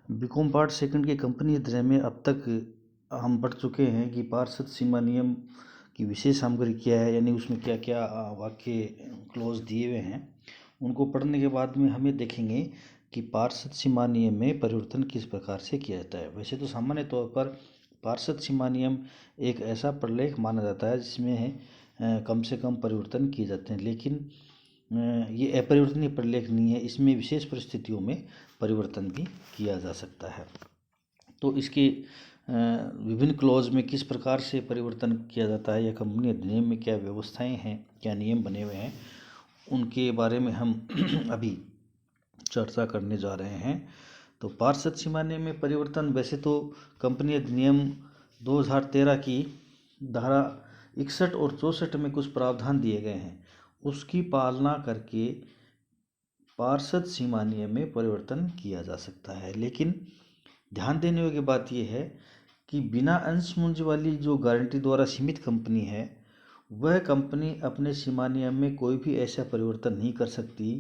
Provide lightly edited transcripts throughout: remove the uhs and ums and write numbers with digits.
BCom part second की company अधिनियम में अब तक हम पढ़ चुके हैं कि पार्षद सीमा नियम की विशेष सामग्री क्या है, यानी उसमें क्या क्या वाक्य क्लॉज दिए हुए हैं। उनको पढ़ने के बाद में हमें देखेंगे कि पार्षद सीमा नियम में परिवर्तन किस प्रकार से किया जाता है। वैसे तो सामान्य तौर पर पार्षद सीमा नियम एक ऐसा प्रलेख माना जाता है जिसमें कम से कम परिवर्तन किए जाते हैं, लेकिन ये अपरिवर्तनीय प्रलेख नहीं है। इसमें विशेष परिस्थितियों में परिवर्तन भी किया जा सकता है। तो इसके विभिन्न क्लॉज में किस प्रकार से परिवर्तन किया जाता है या कंपनी अधिनियम में क्या व्यवस्थाएं हैं, क्या नियम बने हुए हैं, उनके बारे में हम अभी चर्चा करने जा रहे हैं। तो पार्षद सीमा नियम में परिवर्तन, वैसे तो कंपनी अधिनियम 2013 की धारा 61 और 64 में कुछ प्रावधान दिए गए हैं, उसकी पालना करके पार्षद सीमा नियम में परिवर्तन किया जा सकता है। लेकिन ध्यान देने योग्य बात यह है कि बिना अंश मूंज वाली जो गारंटी द्वारा सीमित कंपनी है, वह कंपनी अपने सीमा नियम में कोई भी ऐसा परिवर्तन नहीं कर सकती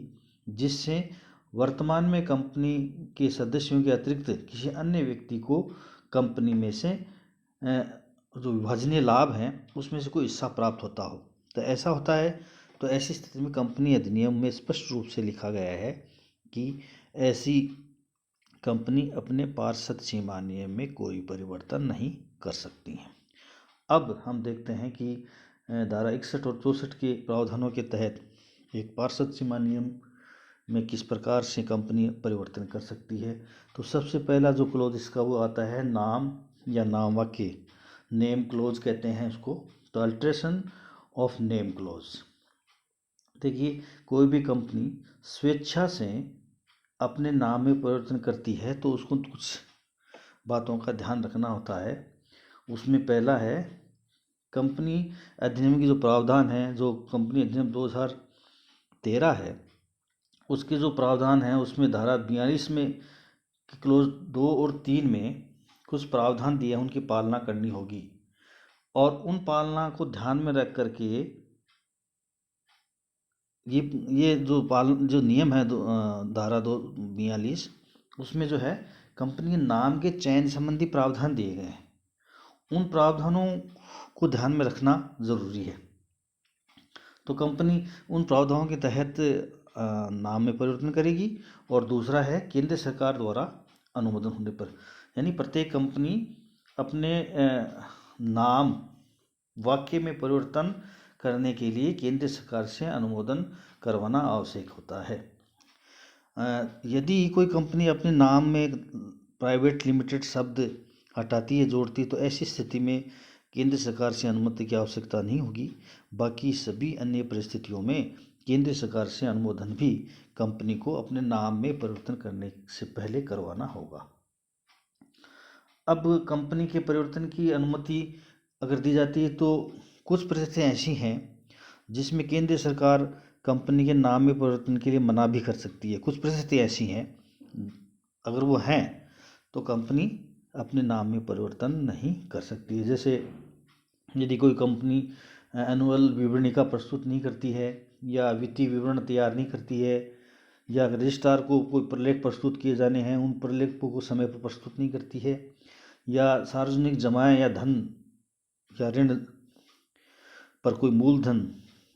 जिससे वर्तमान में कंपनी के सदस्यों के अतिरिक्त किसी अन्य व्यक्ति को कंपनी में से जो विभाजनीय लाभ हैं उसमें से कोई हिस्सा प्राप्त होता हो। तो ऐसा होता है, तो ऐसी स्थिति में कंपनी अधिनियम में स्पष्ट रूप से लिखा गया है कि ऐसी कंपनी अपने पार्षद सीमा नियम में कोई परिवर्तन नहीं कर सकती है। अब हम देखते हैं कि धारा 61 और 64 के प्रावधानों के तहत एक पार्षद सीमा नियम में किस प्रकार से कंपनी परिवर्तन कर सकती है। तो सबसे पहला जो क्लोज इसका वो आता है नाम या नाम वाक्य, नेम क्लोज कहते हैं उसको। तो अल्ट्रेशन ऑफ नेम क्लोज, देखिए कोई भी कंपनी स्वेच्छा से अपने नाम में परिवर्तन करती है तो उसको कुछ बातों का ध्यान रखना होता है। उसमें पहला है कंपनी अधिनियम की जो प्रावधान है, जो कंपनी अधिनियम 2013 है उसके जो प्रावधान हैं उसमें धारा 42 में क्लोज 2 और 3 में कुछ प्रावधान दिए हैं, उनकी पालना करनी होगी। और उन पालना को ध्यान में रख करके ये जो नियम है धारा 242 उसमें जो है कंपनी के नाम के चयन संबंधी प्रावधान दिए गए हैं। उन प्रावधानों को ध्यान में रखना जरूरी है। तो कंपनी उन प्रावधानों के तहत नाम में परिवर्तन करेगी। और दूसरा है केंद्र सरकार द्वारा अनुमोदन होने पर, यानी प्रत्येक कंपनी अपने नाम वाक्य में परिवर्तन करने के लिए केंद्र सरकार से अनुमोदन करवाना आवश्यक होता है। यदि कोई कंपनी अपने नाम में प्राइवेट लिमिटेड शब्द हटाती है, जोड़ती है, तो ऐसी स्थिति में केंद्र सरकार से अनुमति की आवश्यकता नहीं होगी। बाकी सभी अन्य परिस्थितियों में केंद्र सरकार से अनुमोदन भी कंपनी को अपने नाम में परिवर्तन करने से पहले करवाना होगा। अब कंपनी के परिवर्तन की अनुमति अगर दी जाती है तो कुछ परिस्थितियाँ ऐसी हैं जिसमें केंद्र सरकार कंपनी के नाम में परिवर्तन के लिए मना भी कर सकती है। कुछ परिस्थितियाँ ऐसी हैं, अगर वो हैं तो कंपनी अपने नाम में परिवर्तन नहीं कर सकती है। जैसे यदि कोई कंपनी एनुअल विवरणिका प्रस्तुत नहीं करती है, या वित्तीय विवरण तैयार नहीं करती है, या रजिस्ट्रार को कोई प्रलेख प्रस्तुत किए जाने हैं उन प्रलेखों को समय पर प्रस्तुत नहीं करती है, या सार्वजनिक जमाएं या धन या ऋण पर कोई मूलधन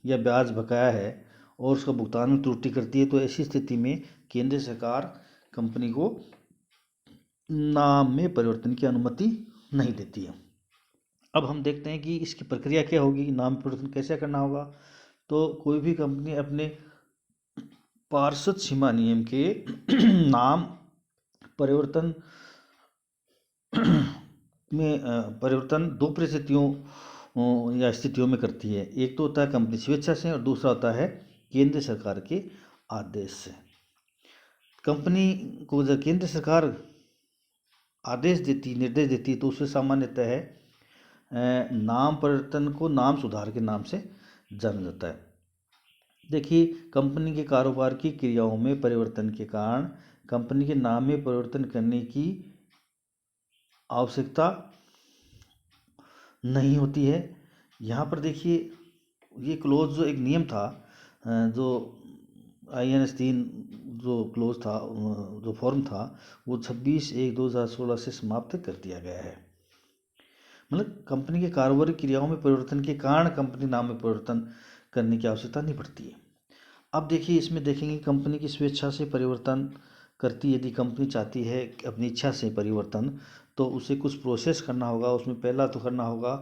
या ब्याज बकाया है और उसका भुगतान में त्रुटि करती है, तो ऐसी स्थिति में केंद्र सरकार कंपनी को नाम में परिवर्तन की अनुमति नहीं देती है। अब हम देखते हैं कि इसकी प्रक्रिया क्या होगी, नाम परिवर्तन कैसे करना होगा। तो कोई भी कंपनी अपने पार्षद सीमा नियम के नाम परिवर्तन में परिवर्तन दो परिस्थितियों या स्थितियों में करती है। एक तो होता है कंपनी स्वेच्छा से और दूसरा होता है केंद्र सरकार के आदेश से। कंपनी को जब केंद्र सरकार आदेश देती, निर्देश देती, तो उसे सामान्यतः नाम परिवर्तन को नाम सुधार के नाम से जाना जाता है। देखिए कंपनी के कारोबार की क्रियाओं में परिवर्तन के कारण कंपनी के नाम में परिवर्तन करने की आवश्यकता नहीं होती है। यहाँ पर देखिए ये क्लोज जो एक नियम था जो INS 3 जो क्लोज था, जो फॉर्म था, वो 26/1/2016 से समाप्त कर दिया गया है। मतलब कंपनी के कारोबारी क्रियाओं में परिवर्तन के कारण कंपनी नाम में परिवर्तन करने की आवश्यकता नहीं पड़ती है। अब देखिए, इसमें देखेंगे कंपनी की स्वेच्छा से परिवर्तन करती है। यदि कंपनी चाहती है कि अपनी इच्छा से परिवर्तन, तो उसे कुछ प्रोसेस करना होगा। उसमें पहला तो करना होगा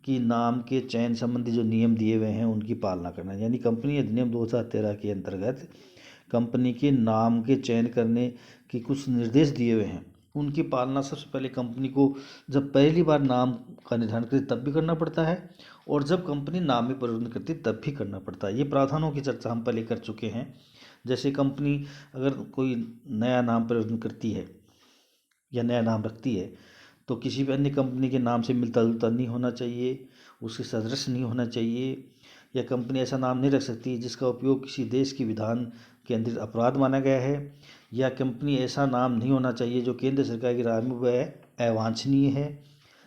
कि नाम के चयन संबंधी जो नियम दिए हुए हैं उनकी पालना करना, यानी कंपनी अधिनियम 2013 के अंतर्गत कंपनी के नाम के चयन करने के कुछ निर्देश दिए हुए हैं। उनकी पालना सबसे पहले कंपनी को जब पहली बार नाम का निर्धारण करती तब भी करना पड़ता है, और जब कंपनी नाम में परिवर्तन करती तब भी करना पड़ता है। ये प्रावधानों की चर्चा हम पहले कर चुके हैं। जैसे कंपनी अगर कोई नया नाम परिवर्तन करती है या नया नाम रखती है, तो किसी भी अन्य कंपनी के नाम से मिलता जुलता नहीं होना चाहिए, उसके सदृश नहीं होना चाहिए, या कंपनी ऐसा नाम नहीं रख सकती जिसका उपयोग किसी देश के विधान के अंदर अपराध माना गया है, या कंपनी ऐसा नाम नहीं होना चाहिए जो केंद्र सरकार की राय में वह अवांछनीय है,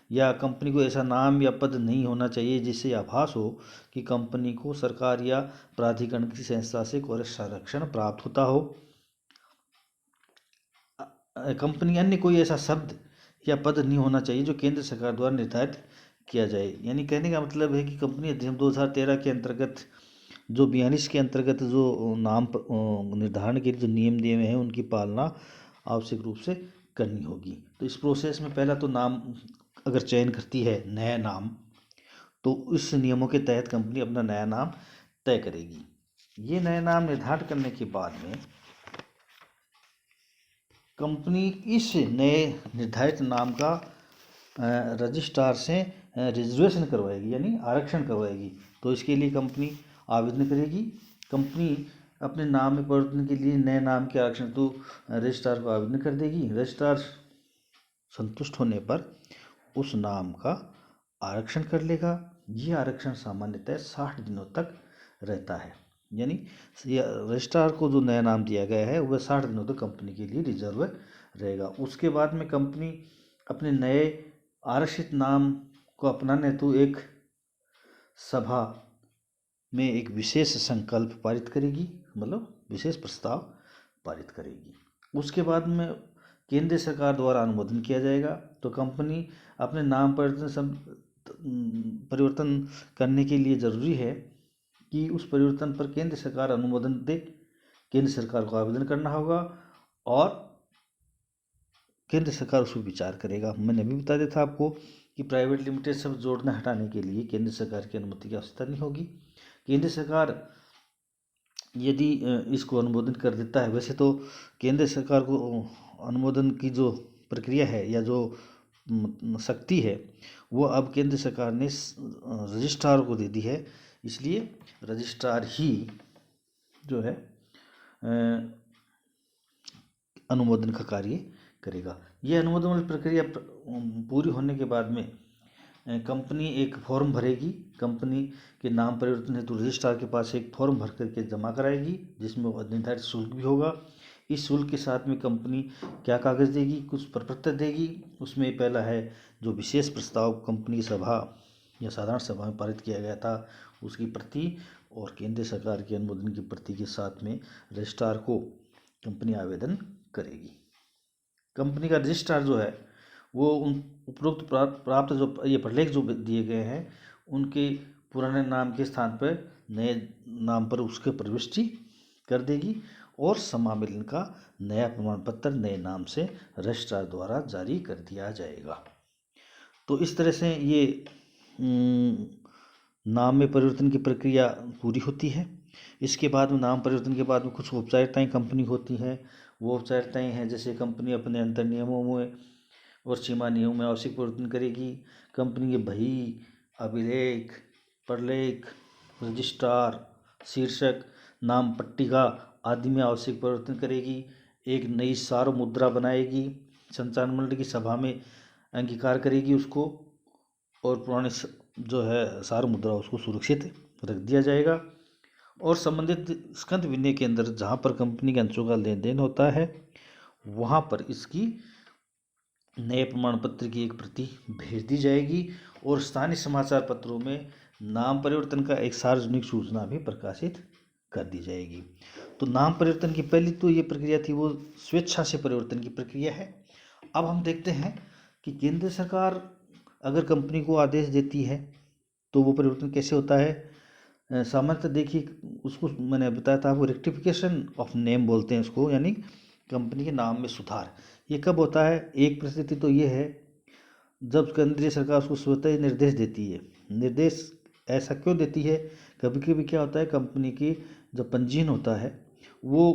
या कंपनी को ऐसा नाम या पद नहीं होना चाहिए जिससे आभास हो कि कंपनी को सरकार या प्राधिकरण की संस्था से कोई संरक्षण प्राप्त होता हो। कंपनी अन्य कोई ऐसा शब्द या पद नहीं होना चाहिए जो केंद्र सरकार द्वारा निर्धारित किया जाए। यानी कहने का मतलब है कि कंपनी अधिनियम 2013 के अंतर्गत जो 42 के अंतर्गत जो नाम निर्धारण के लिए जो नियम दिए हुए हैं उनकी पालना आवश्यक रूप से करनी होगी। तो इस प्रोसेस में पहला तो नाम अगर चयन करती है नया नाम, तो इस नियमों के तहत कंपनी अपना नया नाम तय करेगी। ये नया नाम निर्धारण करने के बाद में कंपनी इस नए निर्धारित नाम का रजिस्ट्रार से रिजर्वेशन करवाएगी, यानी आरक्षण करवाएगी। तो इसके लिए कंपनी आवेदन करेगी। कंपनी अपने नाम में परिवर्तन के लिए नए नाम के आरक्षण तो रजिस्ट्रार को आवेदन कर देगी। रजिस्ट्रार संतुष्ट होने पर उस नाम का आरक्षण कर लेगा। ये आरक्षण सामान्यतः 60 दिनों तक रहता है, यानी रजिस्ट्रार को जो नया नाम दिया गया है वह 60 दिनों तक कंपनी के लिए रिजर्व रहेगा। उसके बाद में कंपनी अपने नए आरक्षित नाम को अपनाने हेतु एक सभा में एक विशेष संकल्प पारित करेगी, मतलब विशेष प्रस्ताव पारित करेगी। उसके बाद में केंद्र सरकार द्वारा अनुमोदन किया जाएगा। तो कंपनी अपने नाम परिवर्तन करने के लिए ज़रूरी है कि उस परिवर्तन पर केंद्र सरकार अनुमोदन दे। केंद्र सरकार को आवेदन करना होगा और केंद्र सरकार उस पर विचार करेगा। मैंने अभी बता दिया था आपको कि प्राइवेट लिमिटेड शब्द जोड़ना हटाने के लिए केंद्र सरकार की अनुमति की आवश्यकता नहीं होगी। केंद्र सरकार यदि इसको अनुमोदन कर देता है, वैसे तो केंद्र सरकार को अनुमोदन की जो प्रक्रिया है या जो शक्ति है वो अब केंद्र सरकार ने रजिस्ट्रार को दे दी है, इसलिए रजिस्ट्रार ही जो है अनुमोदन का कार्य करेगा। यह अनुमोदन वाली प्रक्रिया पूरी होने के बाद में कंपनी एक फॉर्म भरेगी। कंपनी के नाम परिवर्तन हेतु रजिस्ट्रार के पास एक फॉर्म भर करके जमा कराएगी, जिसमें निर्धारित शुल्क भी होगा। इस शुल्क के साथ में कंपनी क्या कागज़ देगी, कुछ प्रपत्र देगी। उसमें पहला है जो विशेष प्रस्ताव कंपनी की सभा या साधारण सभा में पारित किया गया था उसकी प्रति, और केंद्र सरकार के अनुमोदन की प्रति के साथ में रजिस्ट्रार को कंपनी आवेदन करेगी। कंपनी का रजिस्ट्रार जो है वो उन उपरोक्त प्राप्त जो ये प्रलेख जो दिए गए हैं उनके पुराने नाम के स्थान पर नए नाम पर उसके प्रविष्टि कर देगी, और समामेलन का नया प्रमाण पत्र नए नाम से रजिस्ट्रार द्वारा जारी कर दिया जाएगा। तो इस तरह से ये नाम में परिवर्तन की प्रक्रिया पूरी होती है। इसके बाद में नाम परिवर्तन के बाद में कुछ औपचारिकताएं कंपनी होती हैं। वो औपचारिकताएं हैं जैसे कंपनी अपने अंतर नियमों में और सीमा नियमों में आवश्यक परिवर्तन करेगी। कंपनी के बही, अभिलेख, प्रलेख, रजिस्ट्रार, शीर्षक, नाम पट्टिका आदि में आवश्यक परिवर्तन करेगी। एक नई सार मुद्रा बनाएगी, संचालन मंडल की सभा में अंगीकार करेगी उसको, और पुराने जो है सार मुद्रा उसको सुरक्षित रख दिया जाएगा। और संबंधित स्कंध विनय के अंदर जहाँ पर कंपनी के अंशों का लेन देन होता है वहाँ पर इसकी नए प्रमाण पत्र की एक प्रति भेज दी जाएगी, और स्थानीय समाचार पत्रों में नाम परिवर्तन का एक सार्वजनिक सूचना भी प्रकाशित कर दी जाएगी। तो नाम परिवर्तन की पहली तो ये प्रक्रिया थी, वो स्वेच्छा से परिवर्तन की प्रक्रिया है। अब हम देखते हैं कि केंद्र सरकार अगर कंपनी को आदेश देती है तो वो परिवर्तन कैसे होता है। सामान्यतः देखिए, उसको मैंने बताया था आपको, रेक्टिफिकेशन ऑफ नेम बोलते हैं उसको, यानी कंपनी के नाम में सुधार। ये कब होता है? एक परिस्थिति तो ये है जब केंद्रीय सरकार उसको स्वतः निर्देश देती है। निर्देश ऐसा क्यों देती है? कभी कभी क्या होता है, कंपनी की जो पंजीयन होता है वो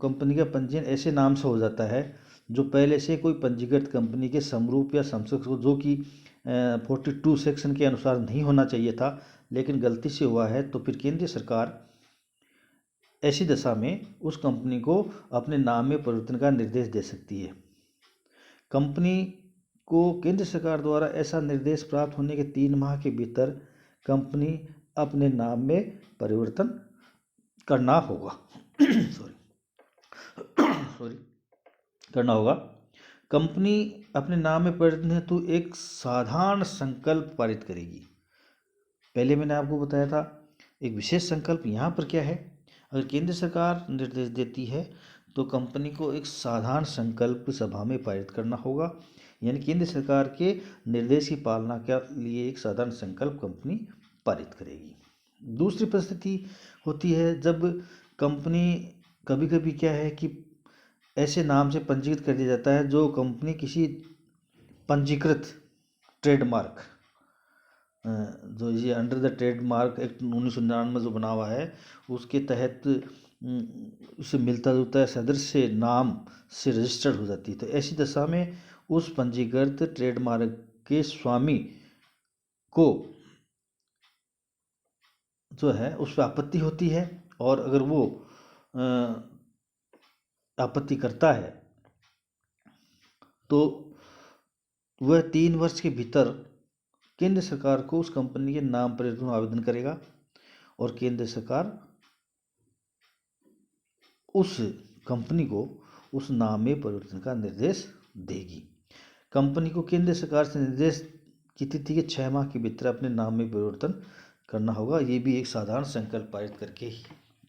कंपनी का पंजीयन ऐसे नाम से हो जाता है जो पहले से कोई पंजीकृत कंपनी के समरूप या समकक्ष हो, जो कि 42 सेक्शन के अनुसार नहीं होना चाहिए था, लेकिन गलती से हुआ है। तो फिर केंद्रीय सरकार ऐसी दशा में उस कंपनी को अपने नाम में परिवर्तन का निर्देश दे सकती है। कंपनी को केंद्र सरकार द्वारा ऐसा निर्देश प्राप्त होने के 3 माह के भीतर कंपनी अपने नाम में परिवर्तन करना होगा। सॉरी करना होगा। कंपनी अपने नाम में परिवर्तन हेतु एक साधारण संकल्प पारित करेगी। पहले मैंने आपको बताया था एक विशेष संकल्प। यहाँ पर क्या है, अगर केंद्र सरकार निर्देश देती है तो कंपनी को एक साधारण संकल्प सभा में पारित करना होगा, यानी केंद्र सरकार के निर्देश की पालना के लिए एक साधारण संकल्प कंपनी पारित करेगी। दूसरी परिस्थिति होती है जब कंपनी, कभी कभी क्या है कि ऐसे नाम से पंजीकृत कर दिया जाता है जो कंपनी किसी पंजीकृत ट्रेडमार्क, जो ये अंडर द ट्रेडमार्क एक्ट 1999 जो बना हुआ है उसके तहत उसे मिलता जुलता सदृश नाम से रजिस्टर्ड हो जाती है। तो ऐसी दशा में उस पंजीकृत ट्रेडमार्क के स्वामी को जो है उस पर आपत्ति होती है, और अगर वो आपत्ति करता है तो वह 3 वर्ष के भीतर केंद्र सरकार को उस कंपनी के नाम परिवर्तन आवेदन करेगा और केंद्र सरकार उस कंपनी को उस नाम में परिवर्तन का निर्देश देगी। कंपनी को केंद्र सरकार से निर्देश की तिथि के 6 माह के भीतर अपने नाम में परिवर्तन करना होगा। ये भी एक साधारण संकल्प पारित करके ही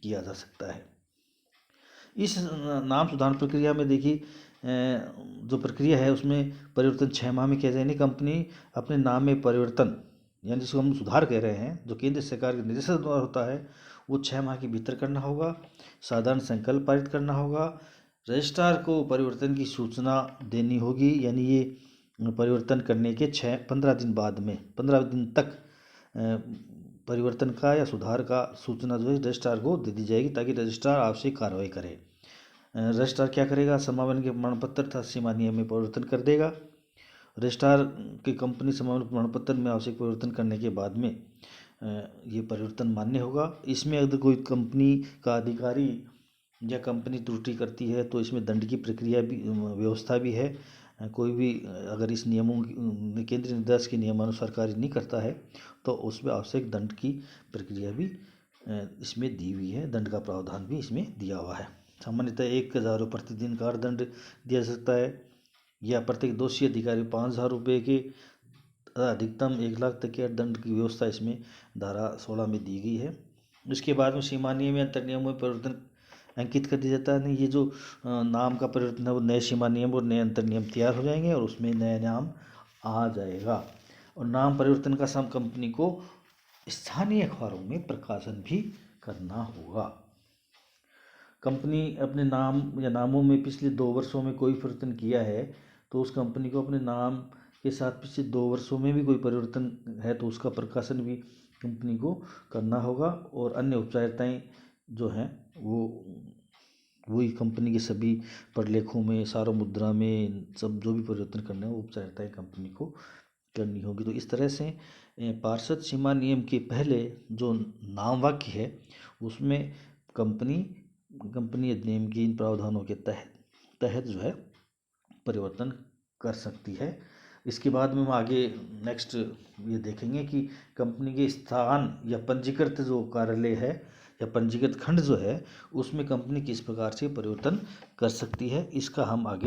किया जा सकता है। इस नाम सुधार प्रक्रिया में देखिए, जो प्रक्रिया है उसमें परिवर्तन 6 माह में किया जाए, यानी कंपनी अपने नाम में परिवर्तन, यानी जिसको हम सुधार कह रहे हैं, जो केंद्र सरकार के निर्देश द्वारा होता है वो 6 माह के भीतर करना होगा। साधारण संकल्प पारित करना होगा। रजिस्ट्रार को परिवर्तन की सूचना देनी होगी, यानी ये परिवर्तन करने के 15 दिन बाद में 15 दिन तक परिवर्तन का या सुधार का सूचना जो है रजिस्ट्रार को दे दी जाएगी, ताकि रजिस्ट्रार आवश्यक कार्रवाई करे। रजिस्ट्रार क्या करेगा? समापन के प्रमाण पत्र तथा सीमा नियम में परिवर्तन कर देगा। रजिस्ट्रार की कंपनी समापन प्रमाण पत्र में आवश्यक परिवर्तन करने के बाद में ये परिवर्तन मान्य होगा। इसमें अगर कोई कंपनी का अधिकारी या कंपनी त्रुटि करती है तो इसमें दंड की प्रक्रिया भी, व्यवस्था भी है। कोई भी अगर इस नियमों केंद्रीय निर्देश के नियमानुसार कार्य नहीं करता है तो उसमें आवश्यक दंड की प्रक्रिया भी इसमें दी हुई है, दंड का प्रावधान भी इसमें दिया हुआ है। सामान्यतः 1000 रुपये प्रतिदिन का दंड दिया जा सकता है, या प्रत्येक दोषी अधिकारी 5000 रुपये के अधिकतम 1 लाख तक के दंड की व्यवस्था इसमें धारा 16 में दी गई है। इसके बाद में सीमा नियम या अंतर नियमों में परिवर्तन अंकित कर दिया जाता है। नहीं, ये जो नाम का परिवर्तन है वो नए सीमा नियम और नए अंतर नियम तैयार हो जाएंगे और उसमें नया नाम आ जाएगा। और नाम परिवर्तन का सम कंपनी को स्थानीय अखबारों में प्रकाशन भी करना होगा। कंपनी अपने नाम या नामों में पिछले 2 वर्षों में कोई परिवर्तन किया है तो उस कंपनी को अपने नाम के साथ पिछले 2 वर्षों में भी कोई परिवर्तन है तो उसका प्रकाशन भी कंपनी को करना होगा। और अन्य औपचारिकताएं जो हैं वो वही कंपनी के सभी प्रलेखों में, सार्वभौम मुद्रा में, सब जो भी परिवर्तन करने हैं वो औपचारिकताएं कंपनी को करनी होगी। तो इस तरह से पार्षद सीमा नियम के पहले जो नाम वाक्य है उसमें कंपनी अधिनियम की इन प्रावधानों के तहत जो है परिवर्तन कर सकती है। इसके बाद में हम आगे नेक्स्ट ये देखेंगे कि कंपनी के स्थान या पंजीकृत जो कार्यालय है या पंजीकृत खंड जो है उसमें कंपनी किस प्रकार से परिवर्तन कर सकती है, इसका हम आगे